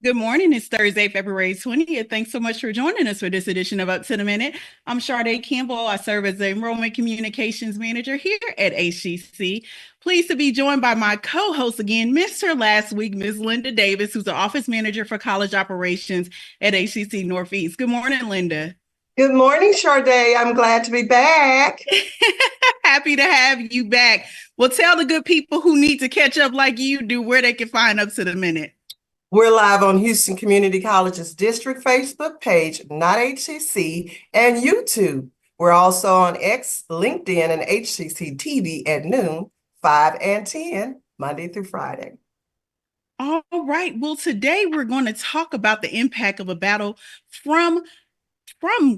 Good morning. It's Thursday, February 20th. Thanks so much for joining us for this edition of Up to the Minute. I'm Sade Campbell. I serve as the Enrollment Communications Manager here at HCC. Pleased to be joined by my co-host again, missed her last week, Ms. Linda Davis, who's the Office Manager for College Operations at HCC Northeast. Good morning, Linda. Good morning, Sade. I'm glad to be back. Happy to have you back. Well, tell the good people who need to catch up like you do where they can find Up to the Minute. We're live on Houston Community College's district Facebook page, not HCC, and YouTube. We're also on X, LinkedIn, and HCCTV at noon, 5 and 10, Monday through Friday. All right. Well, today we're going to talk about the impact of a battle from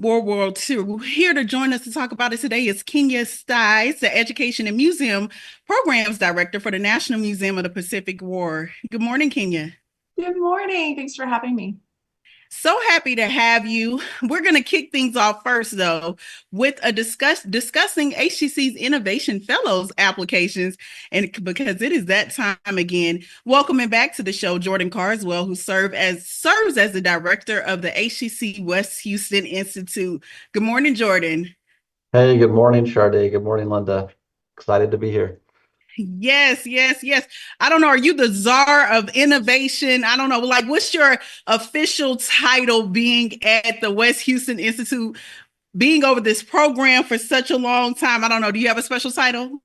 World War II. Here to join us to talk about it today is Kyna Stys, the Education and Museum Programs Director for the National Museum of the Pacific War. Good morning, Kyna. Good morning. Thanks for having me. So happy to have you. We're going to kick things off first, though, with a discussing HCC's Innovation Fellows applications, and because it is that time again, welcoming back to the show Jordan Carswell, who serves as the director of the HCC West Houston Institute. Good morning, Jordan. Hey, good morning, Sade. Good morning, Linda. Excited to be here. Yes. I don't know. Are you the czar of innovation? I don't know. Like, what's your official title being at the West Houston Institute, being over this program for such a long time? I don't know. Do you have a special title?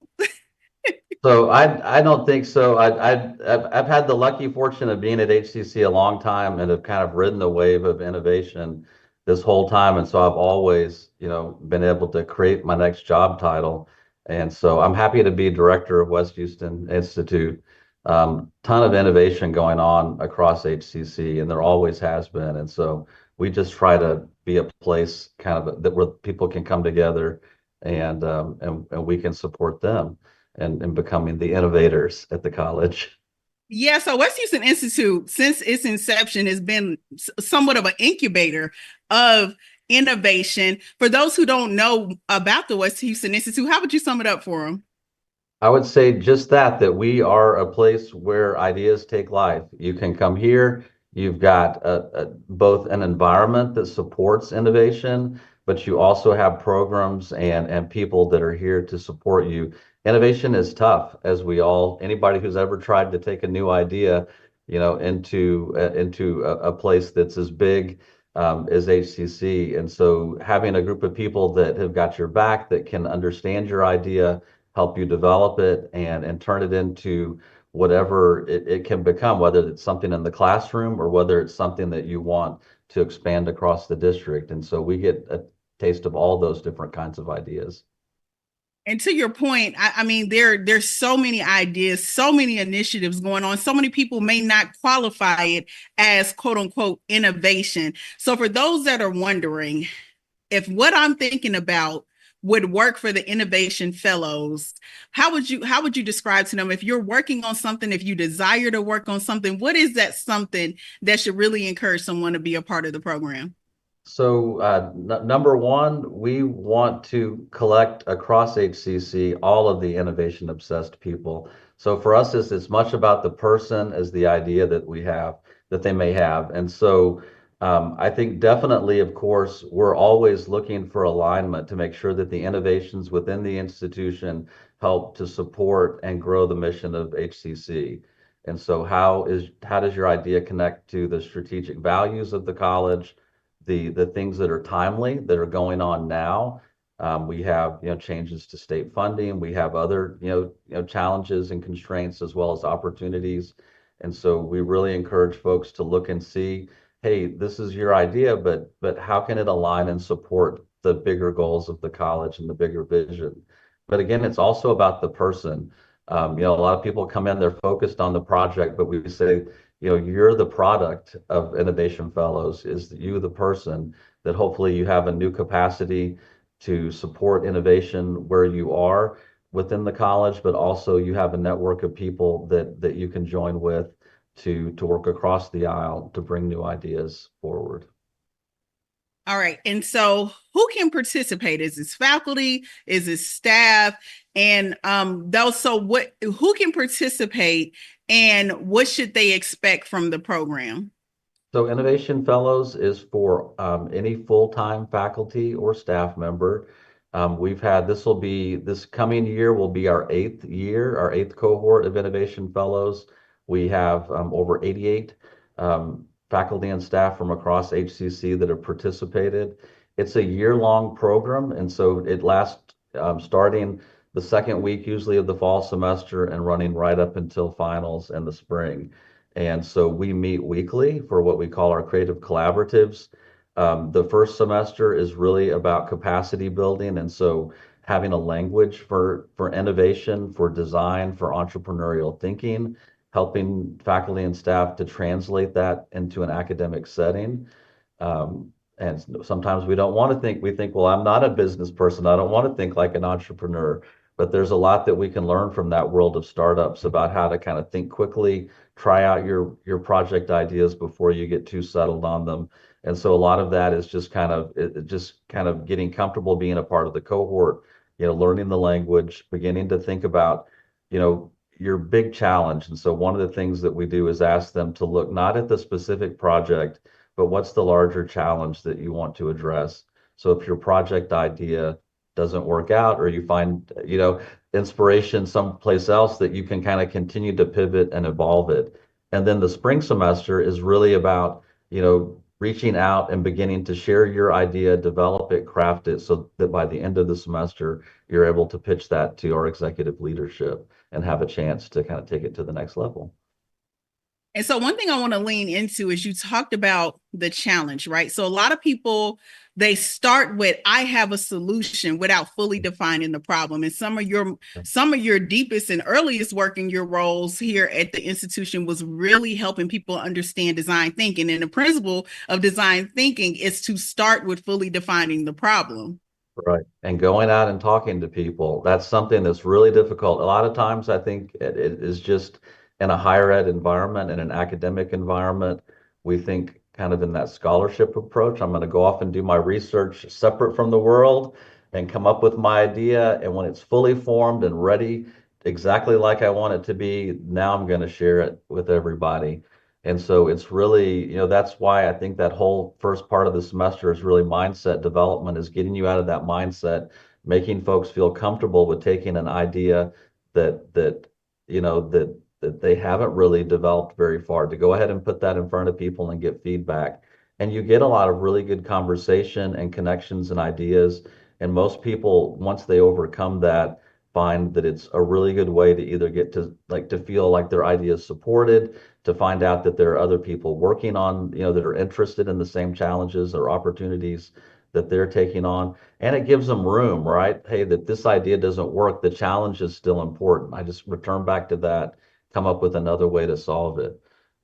So I don't think so. I've had the lucky fortune of being at HCC a long time and have kind of ridden the wave of innovation this whole time. And so I've always, been able to create my next job title. And so I'm happy to be director of West Houston Institute. Ton of innovation going on across HCC, and there always has been. And so we just try to be a place kind of that where people can come together and we can support them and becoming the innovators at the college. Yeah, so West Houston Institute, since its inception, has been somewhat of an incubator of innovation. For those who don't know about the West Houston Institute, how would you sum it up for them? I would say just that we are a place where ideas take life. You can come here. You've got both an environment that supports innovation, but you also have programs and people that are here to support you. Innovation is tough, as anybody who's ever tried to take a new idea, into a place that's as big is HCC. And so having a group of people that have got your back, that can understand your idea, help you develop it and turn it into whatever it can become, whether it's something in the classroom or whether it's something that you want to expand across the district. And so we get a taste of all those different kinds of ideas. And to your point, I mean, there's so many ideas, so many initiatives going on. So many people may not qualify it as quote unquote innovation. So for those that are wondering if what I'm thinking about would work for the Innovation Fellows, how would you describe to them if you're working on something, if you desire to work on something, what is that something that should really encourage someone to be a part of the program? So number one, we want to collect across HCC all of the innovation obsessed people. So for us, it's as much about the person as the idea that they may have. And so I think definitely, of course, we're always looking for alignment to make sure that the innovations within the institution help to support and grow the mission of HCC. And so how does your idea connect to the strategic values of the college? The things that are timely that are going on now. We have changes to state funding. We have other challenges and constraints as well as opportunities. And so we really encourage folks to look and see, hey, this is your idea, but how can it align and support the bigger goals of the college and the bigger vision? But again, it's also about the person. A lot of people come in, they're focused on the project, but we say, you're the product of Innovation Fellows, is you the person that hopefully you have a new capacity to support innovation where you are within the college, but also you have a network of people that you can join with to work across the aisle to bring new ideas forward. All right. And so who can participate? Is this faculty? Is this staff? And who can participate and what should they expect from the program? So Innovation Fellows is for any full-time faculty or staff member. This coming year will be our eighth cohort of Innovation Fellows. We have over 88 faculty and staff from across HCC that have participated. It's a year-long program, and so it lasts starting the second week usually of the fall semester and running right up until finals in the spring. And so we meet weekly for what we call our creative collaboratives. The first semester is really about capacity building. And so having a language for innovation, for design, for entrepreneurial thinking, helping faculty and staff to translate that into an academic setting. And sometimes we don't want to think, we think, well, I'm not a business person. I don't want to think like an entrepreneur. But there's a lot that we can learn from that world of startups about how to kind of think quickly, try out your project ideas before you get too settled on them. And so a lot of that is just kind of getting comfortable being a part of the cohort, learning the language, beginning to think about, your big challenge. And so one of the things that we do is ask them to look not at the specific project, but what's the larger challenge that you want to address? So if your project idea doesn't work out, or you find, inspiration someplace else, that you can kind of continue to pivot and evolve it. And then the spring semester is really about, reaching out and beginning to share your idea, develop it, craft it, so that by the end of the semester, you're able to pitch that to our executive leadership and have a chance to kind of take it to the next level. And so one thing I want to lean into is you talked about the challenge, right? So a lot of people, they start with, I have a solution, without fully defining the problem. And some of your deepest and earliest work in your roles here at the institution was really helping people understand design thinking. And the principle of design thinking is to start with fully defining the problem. Right. And going out and talking to people, that's something that's really difficult. A lot of times I think it is just in a higher ed environment, in an academic environment, we think kind of in that scholarship approach. I'm going to go off and do my research separate from the world and come up with my idea. And when it's fully formed and ready, exactly like I want it to be, now I'm going to share it with everybody. And so it's really, that's why I think that whole first part of the semester is really mindset development, is getting you out of that mindset, making folks feel comfortable with taking an idea that they haven't really developed very far, to go ahead and put that in front of people and get feedback. And you get a lot of really good conversation and connections and ideas. And most people, once they overcome that, find that it's a really good way to either get to feel like their idea is supported, to find out that there are other people working on, that are interested in the same challenges or opportunities that they're taking on. And it gives them room, right? Hey, that this idea doesn't work, the challenge is still important. I just return back to that, come up with another way to solve it.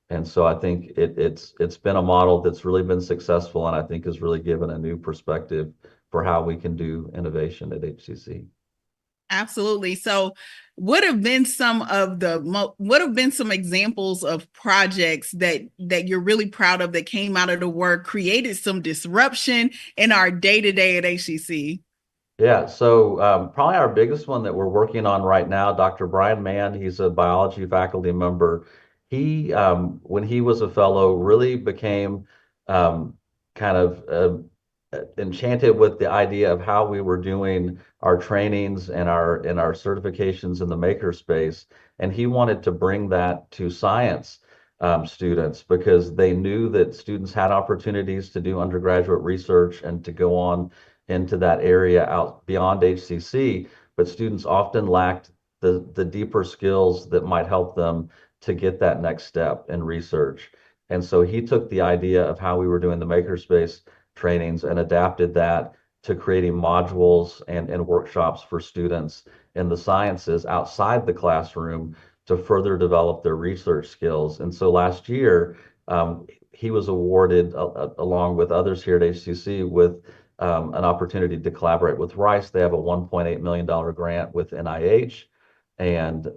And so I think it's been a model that's really been successful, and I think has really given a new perspective for how we can do innovation at HCC. Absolutely. So what have been some examples of projects that you're really proud of, that came out of the work, created some disruption in our day-to-day at HCC? Yeah, so probably our biggest one that we're working on right now, Dr. Brian Mann, he's a biology faculty member. He, when he was a fellow, really became kind of enchanted with the idea of how we were doing our trainings and our certifications in the makerspace. And he wanted to bring that to science students, because they knew that students had opportunities to do undergraduate research and to go on into that area out beyond HCC, but students often lacked the deeper skills that might help them to get that next step in research. And so he took the idea of how we were doing the makerspace trainings and adapted that to creating modules and workshops for students in the sciences outside the classroom to further develop their research skills. And so last year, he was awarded, along with others here at HCC, with an opportunity to collaborate with Rice. They have a $1.8 million grant with NIH, and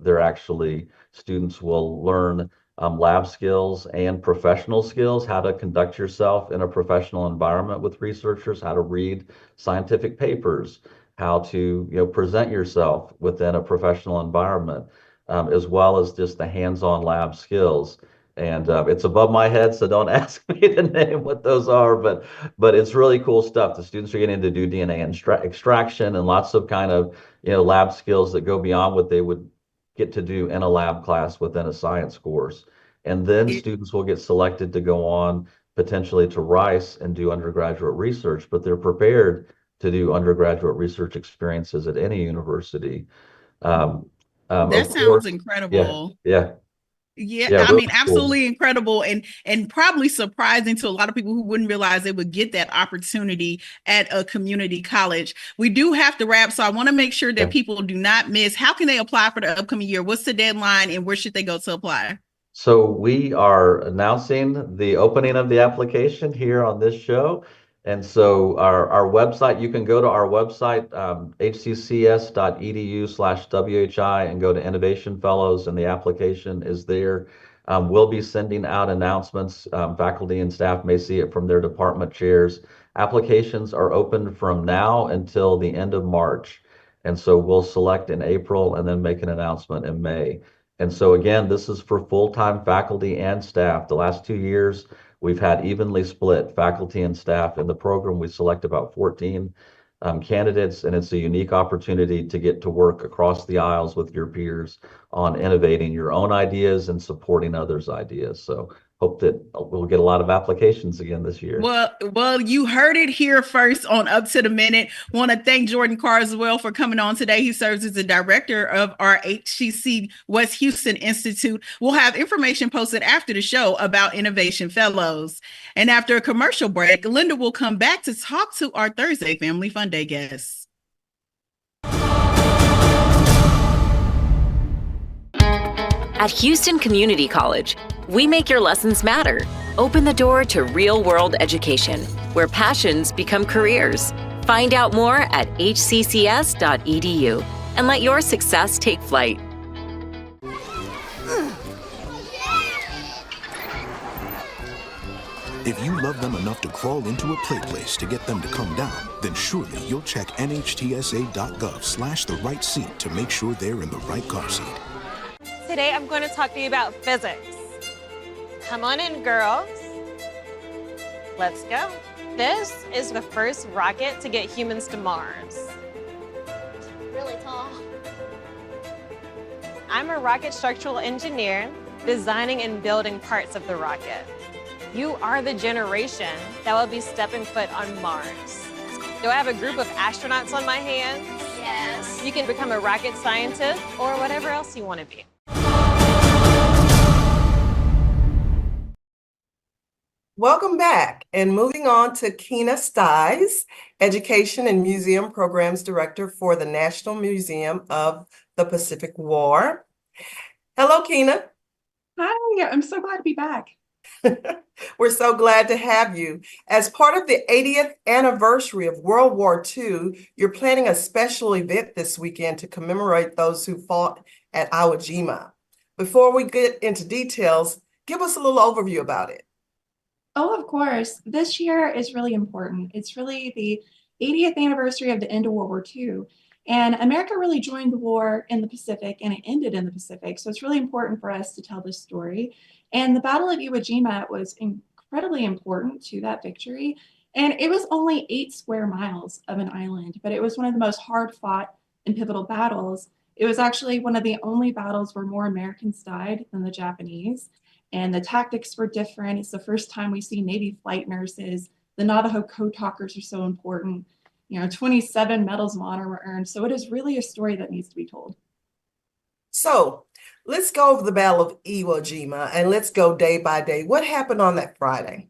students will learn lab skills and professional skills, how to conduct yourself in a professional environment with researchers, how to read scientific papers, how to present yourself within a professional environment, as well as just the hands-on lab skills. And it's above my head, so don't ask me to name what those are, but it's really cool stuff. The students are getting to do DNA extraction and lots of kind of, lab skills that go beyond what they would get to do in a lab class within a science course. And then It- students will get selected to go on potentially to Rice and do undergraduate research, but they're prepared to do undergraduate research experiences at any university. Um, that of sounds course, yeah, incredible. yeah, Yeah, yeah, I really mean, cool. absolutely incredible and probably surprising to a lot of people who wouldn't realize they would get that opportunity at a community college. We do have to wrap, so I want to make sure that Yeah. people do not miss. How can they apply for the upcoming year? What's the deadline and where should they go to apply? So we are announcing the opening of the application here on this show. And so our website, you can go to our website, hccs.edu/WHI and go to Innovation Fellows, and the application is there. We'll be sending out announcements. Faculty and staff may see it from their department chairs. Applications are open from now until the end of March. And so we'll select in April and then make an announcement in May. And so again, this is for full-time faculty and staff. The last 2 years, we've had evenly split faculty and staff in the program. We select about 14 candidates, and it's a unique opportunity to get to work across the aisles with your peers on innovating your own ideas and supporting others' ideas. So hope that we'll get a lot of applications again this year. Well, you heard it here first on Up to the Minute. Want to thank Jordan Carswell for coming on today. He serves as the director of our HCC West Houston Institute. We'll have information posted after the show about Innovation Fellows. And after a commercial break, Linda will come back to talk to our Thursday Family Fun Day guests. At Houston Community College, we make your lessons matter. Open the door to real-world education, where passions become careers. Find out more at hccs.edu and let your success take flight. If you love them enough to crawl into a play place to get them to come down, then surely you'll check nhtsa.gov/the right seat to make sure they're in the right car seat. Today I'm going to talk to you about physics. Come on in, girls. Let's go. This is the first rocket to get humans to Mars. Really tall. I'm a rocket structural engineer, designing and building parts of the rocket. You are the generation that will be stepping foot on Mars. Do I have a group of astronauts on my hands? Yes. You can become a rocket scientist or whatever else you want to be. Welcome back, and moving on to Kyna Stys, Education and Museum Programs Director for the National Museum of the Pacific War. Hello, Kyna. Hi, I'm so glad to be back. We're so glad to have you. As part of the 80th anniversary of World War II, you're planning a special event this weekend to commemorate those who fought at Iwo Jima. Before we get into details, give us a little overview about it. Oh, of course. This year is really important. It's really the 80th anniversary of the end of World War II. And America really joined the war in the Pacific, and it ended in the Pacific. So it's really important for us to tell this story. And the Battle of Iwo Jima was incredibly important to that victory. And it was only 8 square miles of an island, but it was one of the most hard-fought and pivotal battles. It was actually one of the only battles where more Americans died than the Japanese. And the tactics were different. It's the first time we see Navy flight nurses. The Navajo code talkers are so important. 27 medals of honor were earned. So it is really a story that needs to be told. So let's go over the Battle of Iwo Jima and let's go day by day. What happened on that Friday?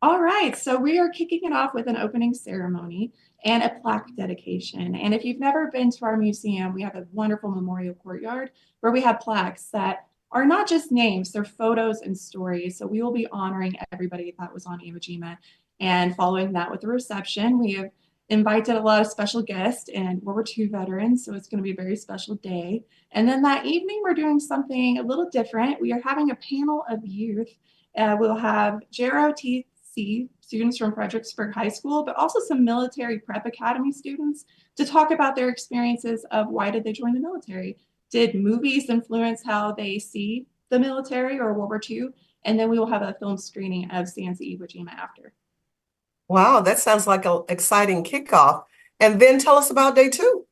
All right, so we are kicking it off with an opening ceremony and a plaque dedication. And if you've never been to our museum, we have a wonderful memorial courtyard where we have plaques that are not just names, they're photos and stories. So we will be honoring everybody that was on Iwo Jima. And following that with the reception, we have invited a lot of special guests and World War II veterans. So it's going to be a very special day. And then that evening, we're doing something a little different. We are having a panel of youth. We'll have JROTC students from Fredericksburg High School, but also some military prep academy students to talk about their experiences of why did they join the military? Did movies influence how they see the military or World War II? And then we will have a film screening of Sands of Iwo Jima after. Wow, that sounds like an exciting kickoff. And then tell us about day two.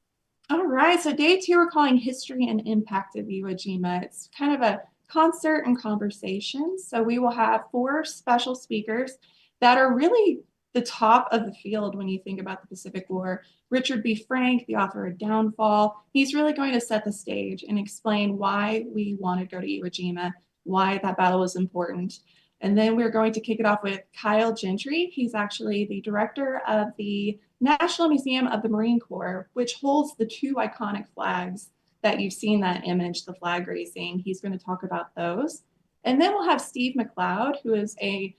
All right, so day two we're calling History and Impact of Iwo Jima. It's kind of a concert and conversation. So we will have 4 special speakers that are really the top of the field when you think about the Pacific War. Richard B. Frank, the author of Downfall, he's really going to set the stage and explain why we want to go to Iwo Jima, why that battle was important. And then we're going to kick it off with Kyle Gentry. He's actually the director of the National Museum of the Marine Corps, which holds the 2 iconic flags that you've seen that image, the flag raising. He's going to talk about those. And then we'll have Steve McLeod, who is an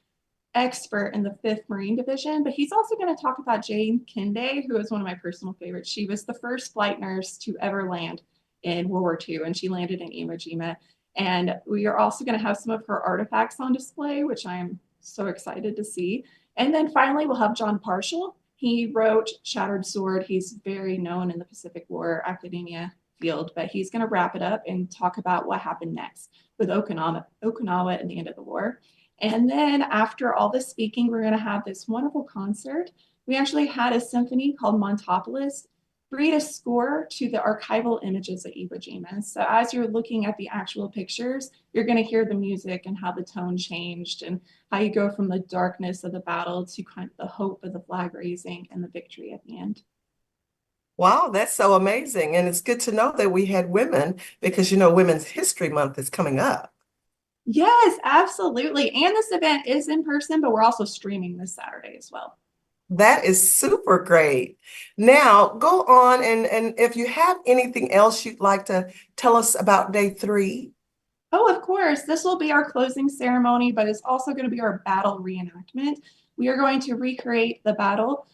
expert in the 5th Marine Division, but he's also going to talk about Jane Kinde, who is one of my personal favorites. She was the first flight nurse to ever land in World War II, and she landed in Iwo Jima. And we are also going to have some of her artifacts on display, which I am so excited to see. And then finally, we'll have John Parshall. He wrote Shattered Sword. He's very known in the Pacific War academia field, but he's going to wrap it up and talk about what happened next with Okinawa at the end of the war. And then after all the speaking, we're going to have this wonderful concert. We actually had a symphony called Montopolis read a score to the archival images at Iwo Jima. So as you're looking at the actual pictures, you're going to hear the music and how the tone changed and how you go from the darkness of the battle to kind of the hope of the flag raising and the victory at the end. Wow, that's so amazing. And it's good to know that we had women because, Women's History Month is coming up. Yes, absolutely. And this event is in person, but we're also streaming this Saturday as well. That is super great. Now, go on and if you have anything else you'd like to tell us about day 3. Oh, of course. This will be our closing ceremony, but it's also going to be our battle reenactment. We are going to recreate the battle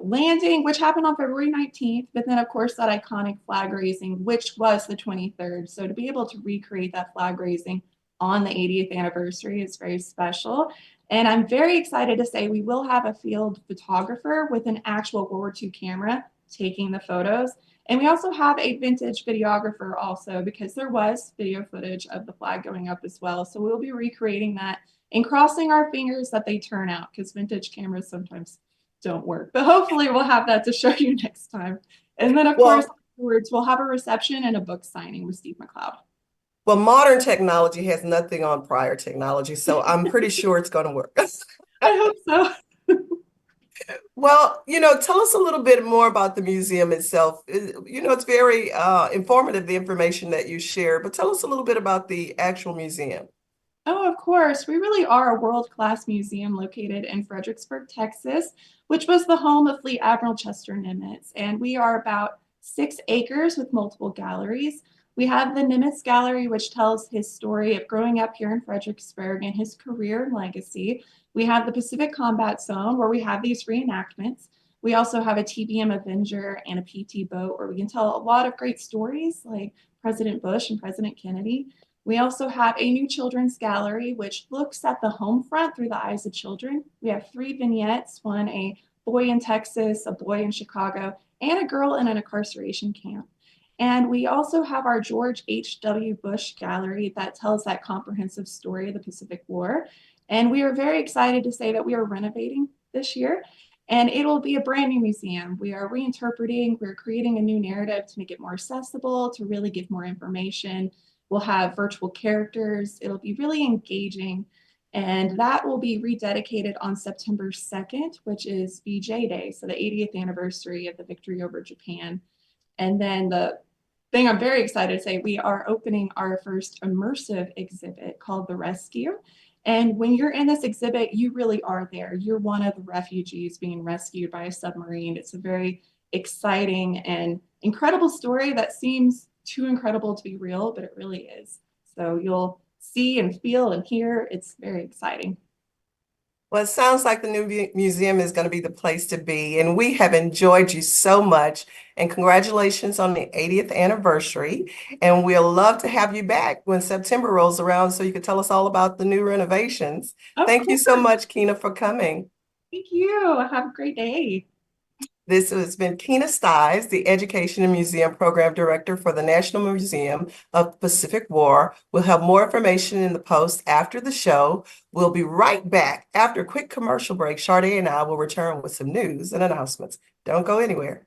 landing, which happened on February 19th, but then, of course, that iconic flag raising, which was the 23rd. So to be able to recreate that flag raising on the 80th anniversary is very special. And I'm very excited to say we will have a field photographer with an actual World War II camera taking the photos. And we also have a vintage videographer also because there was video footage of the flag going up as well. So we'll be recreating that and crossing our fingers that they turn out because vintage cameras sometimes don't work. But hopefully we'll have that to show you next time. And then, of course, afterwards, we'll have a reception and a book signing with Steve McLeod. Well, modern technology has nothing on prior technology, so I'm pretty sure it's going to work. I hope so. Well, tell us a little bit more about the museum itself. It's very informative, the information that you share, but tell us a little bit about the actual museum. Oh, of course. We really are a world-class museum located in Fredericksburg, Texas, which was the home of Fleet Admiral Chester Nimitz. And we are about 6 acres with multiple galleries. We have the Nimitz Gallery, which tells his story of growing up here in Fredericksburg and his career and legacy. We have the Pacific Combat Zone, where we have these reenactments. We also have a TBM Avenger and a PT boat, where we can tell a lot of great stories like President Bush and President Kennedy. We also have a new children's gallery, which looks at the home front through the eyes of children. We have 3 vignettes, one a boy in Texas, a boy in Chicago, and a girl in an incarceration camp. And we also have our George H.W. Bush Gallery that tells that comprehensive story of the Pacific War. And we are very excited to say that we are renovating this year, and it will be a brand new museum. We are reinterpreting, we're creating a new narrative to make it more accessible, to really give more information. We'll have virtual characters. It'll be really engaging. And that will be rededicated on September 2nd, which is VJ Day, so the 80th anniversary of the victory over Japan. And then the thing I'm very excited to say, we are opening our first immersive exhibit called The Rescue. And when you're in this exhibit, you really are there. You're one of the refugees being rescued by a submarine. It's a very exciting and incredible story that seems too incredible to be real, but it really is. So you'll see and feel and hear. It's very exciting. Well, it sounds like the new museum is going to be the place to be, and we have enjoyed you so much. And congratulations on the 80th anniversary. And we'll love to have you back when September rolls around so you can tell us all about the new renovations. Thank you so much, Kyna, for coming. Thank you. Have a great day. This has been Kyna Stys, the Education and Museum Program Director for the National Museum of Pacific War. We'll have more information in the post after the show. We'll be right back after a quick commercial break. Sade and I will return with some news and announcements. Don't go anywhere.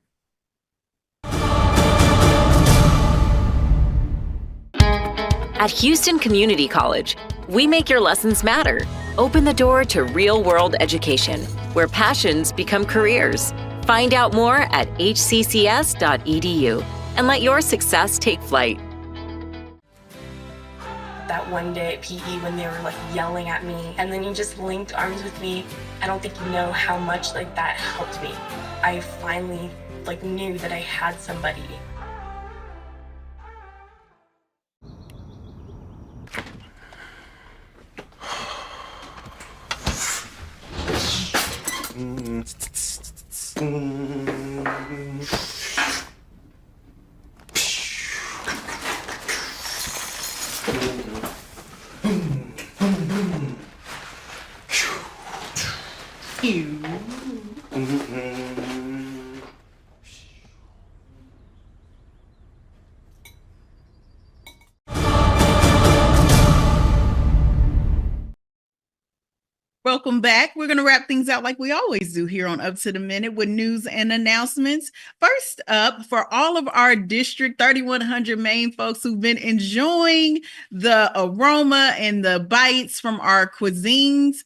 At Houston Community College, we make your lessons matter. Open the door to real-world education, where passions become careers. Find out more at hccs.edu and let your success take flight. That one day at PE when they were like yelling at me and then you just linked arms with me, I don't think you know how much like that helped me. I finally like knew that I had somebody. Welcome back. We're going to wrap things out like we always do here on Up to the Minute with news and announcements. First up, for all of our District 3100 Maine folks who've been enjoying the aroma and the bites from our cuisines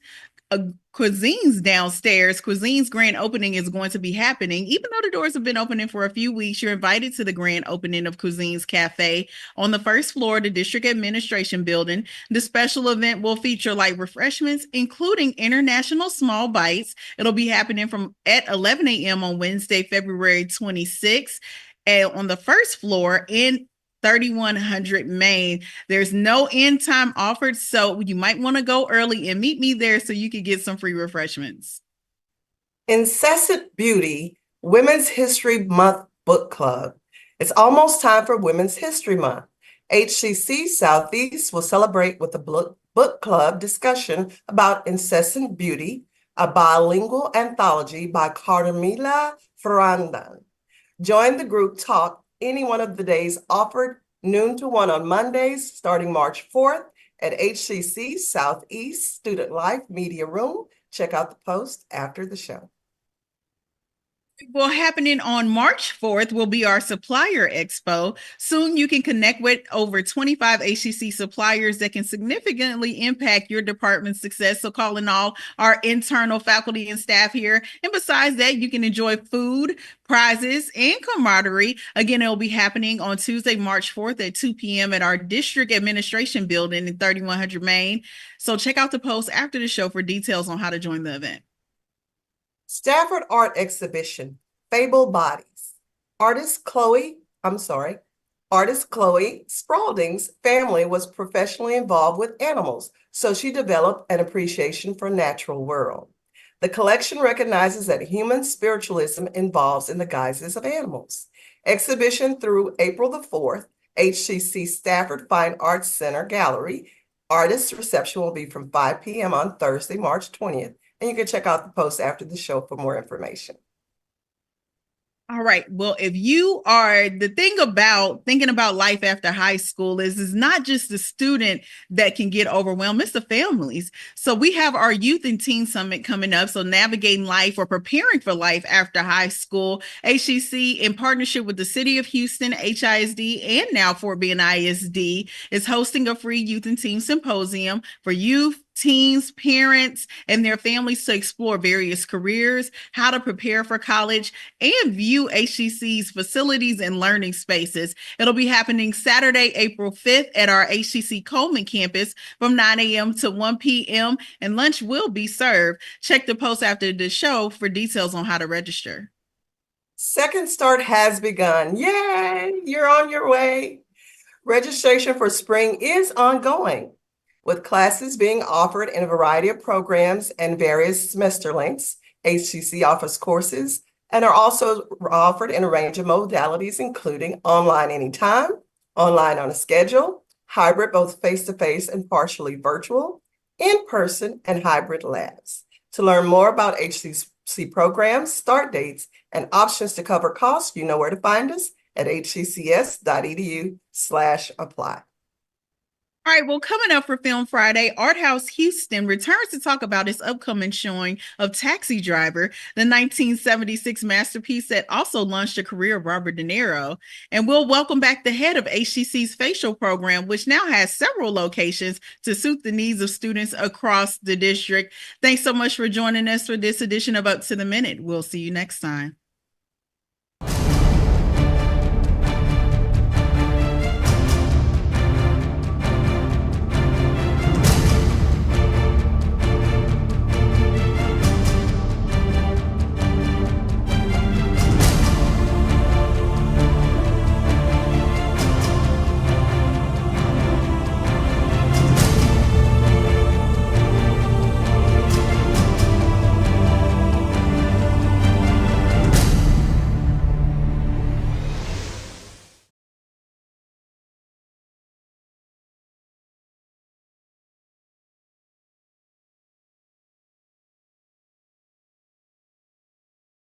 downstairs. Cuisine's grand opening is going to be happening. Even though the doors have been opening for a few weeks, you're invited to the grand opening of Cuisine's Cafe on the first floor of the District Administration Building. The special event will feature light refreshments, including international small bites. It'll be happening at 11 a.m. on Wednesday, February 26th, and on the first floor in 3100 Maine. There's no end time offered, so you might want to go early and meet me there so you can get some free refreshments. Incessant Beauty Women's History Month Book Club. It's almost time for Women's History Month. HCC Southeast will celebrate with a book club discussion about Incessant Beauty, a bilingual anthology by Carmela Ferrandan. Join the group talk any one of the days offered, noon to 1 on Mondays, starting March 4th at HCC Southeast Student Life Media Room. Check out the post after the show. Well, happening on March 4th will be our Supplier Expo. Soon you can connect with over 25 HCC suppliers that can significantly impact your department's success. So calling all our internal faculty and staff here. And besides that, you can enjoy food, prizes, and camaraderie. Again, it will be happening on Tuesday, March 4th at 2 p.m. at our District Administration Building in 3100 Maine. So check out the post after the show for details on how to join the event. Stafford Art Exhibition, Fable Bodies. Artist Chloe Spaulding's family was professionally involved with animals, so she developed an appreciation for natural world. The collection recognizes that human spiritualism involves in the guises of animals. Exhibition through April the 4th, HCC Stafford Fine Arts Center Gallery. Artist reception will be from 5 p.m. on Thursday, March 20th. And you can check out the post after the show for more information. All right. Well, if you are the thing about thinking about life after high school is not just the student that can get overwhelmed, it's the families. So we have our Youth and Teen Summit coming up. So navigating life or preparing for life after high school, HCC in partnership with the City of Houston, HISD, and now Fort Bend ISD is hosting a free Youth and Teen Symposium for youth, teens, parents, and their families to explore various careers, how to prepare for college, and view HCC's facilities and learning spaces. It'll be happening Saturday, April 5th at our HCC Coleman campus from 9 a.m. to 1 p.m., and lunch will be served. Check the post after the show for details on how to register. Second Start has begun. Yay! You're on your way. Registration for spring is ongoing, with classes being offered in a variety of programs and various semester lengths. HCC offers courses and are also offered in a range of modalities, including online anytime, online on a schedule, hybrid, both face-to-face and partially virtual, in-person, and hybrid labs. To learn more about HCC's see programs, start dates, and options to cover costs. You know where to find us at hccs.edu/apply. All right, well, coming up for Film Friday, Art House Houston returns to talk about its upcoming showing of Taxi Driver, the 1976 masterpiece that also launched the career of Robert De Niro. And we'll welcome back the head of HCC's facial program, which now has several locations to suit the needs of students across the district. Thanks so much for joining us for this edition of Up to the Minute. We'll see you next time.